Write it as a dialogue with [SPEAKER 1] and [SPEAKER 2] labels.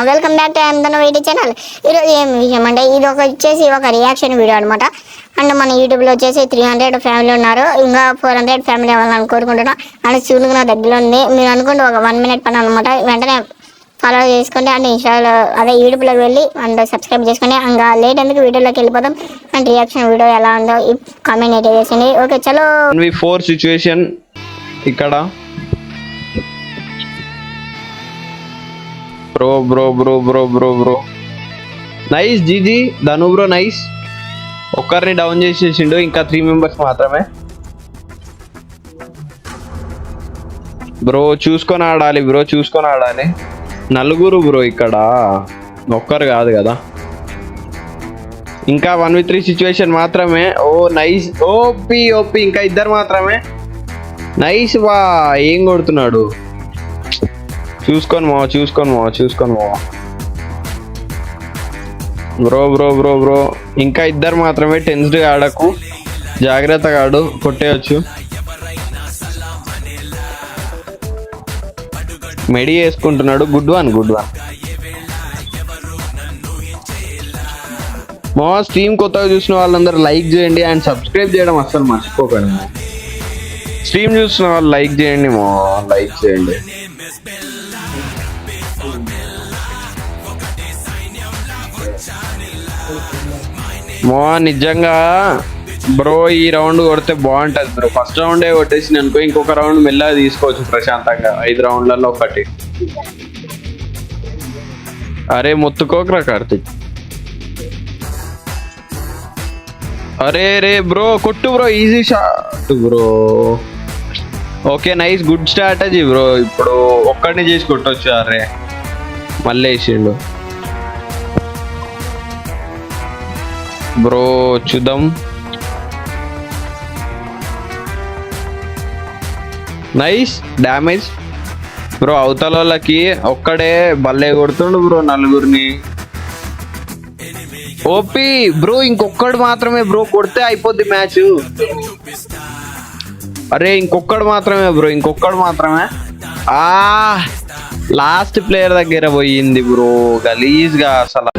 [SPEAKER 1] Welcome back to IAM DHANU video channel. ఈరోజు ఏం విషయం అంటే ఇది వచ్చేసి ఒక రియాక్షన్ వీడియో అనమాట. అండ్ మన యూట్యూబ్లో వచ్చేసి 300 ఫ్యామిలీ ఉన్నారు, ఇంకా 400 ఫ్యామిలీ అవ్వాలని కోరుకుంటున్నాను. అండ్ చూడు నా దగ్గరలో ఉంది. మీరు అనుకుంటే ఒక 1 minute పని అనమాట. వెంటనే ఫాలో చేసుకోండి అండ్ ఇన్స్టాలో అదే యూట్యూబ్లోకి వెళ్ళి అండ్ సబ్స్క్రైబ్ చేసుకోండి. ఇంకా లేట్ ఎందుకు వీడియోలోకి వెళ్ళిపోతాం. అండ్ రియాక్షన్ వీడియో ఎలా ఉందో ఈ కామెంట్ అయితే చేయండి. ఓకే చలో.
[SPEAKER 2] 1v4 సిచ్యువేషన్ ఇక్కడ బ్రో నైస్ జీజీ ధను బ్రో నైస్. ఒక్కరిని డౌన్ చేసేసిండు, ఇంకా 3 members మాత్రమే. బ్రో చూసుకొని ఆడాలి, నలుగురు బ్రో, ఇక్కడ ఒక్కరు కాదు కదా. ఇంకా 1v3 సిచ్యువేషన్ మాత్రమే. ఓ నైస్, ఓపి ఇంకా ఇద్దరు మాత్రమే. నైస్ వా, ఏం కొడుతున్నాడు. చూసుకొని మావా బ్రో ఇంకా ఇద్దరు మాత్రమే. టెన్స్డ్గా ఆడకు, జాగ్రత్తగా ఆడు, కొట్టేయచ్చు. మెడి వేసుకుంటున్నాడు. Good one. మా స్ట్రీమ్ కొత్తగా చూసిన వాళ్ళందరూ లైక్ చేయండి అండ్ సబ్స్క్రైబ్ చేయడం అస్సలు మర్చిపోకండి. స్ట్రీమ్ చూసిన వాళ్ళు లైక్ చేయండి, లైక్ చేయండి. నిజంగా బ్రో ఈ రౌండ్ కొడితే బాగుంటది బ్రో. ఫస్ట్ రౌండే కొట్టేసి అనుకో, ఇంకొక రౌండ్ మెల్లగా తీసుకోవచ్చు ప్రశాంతంగా. 5 roundsలలో ఒకటి. అరే మొత్తుకోకరా కార్తిక్. అరే బ్రో కొట్టు bro, easy shot bro. Okay nice, good strategy bro. ఇప్పుడు ఒక్కడిని చేసి కొట్టొచ్చు. అరే మళ్ళీ వేసిండు బ్రో. చూద్దాం. Nice damage bro. అవతల వాళ్ళకి ఒక్కడే బల్లే కొడుతుండు బ్రో, నలుగురిని. ఓపి బ్రో, ఇంకొక్కడు మాత్రమే బ్రో, కొడితే అయిపోద్ది మ్యాచ్. అరే ఇంకొక్కడు మాత్రమే. లాస్ట్ ప్లేయర్ దగ్గర పోయింది బ్రో, గలీజ్గా అసలు.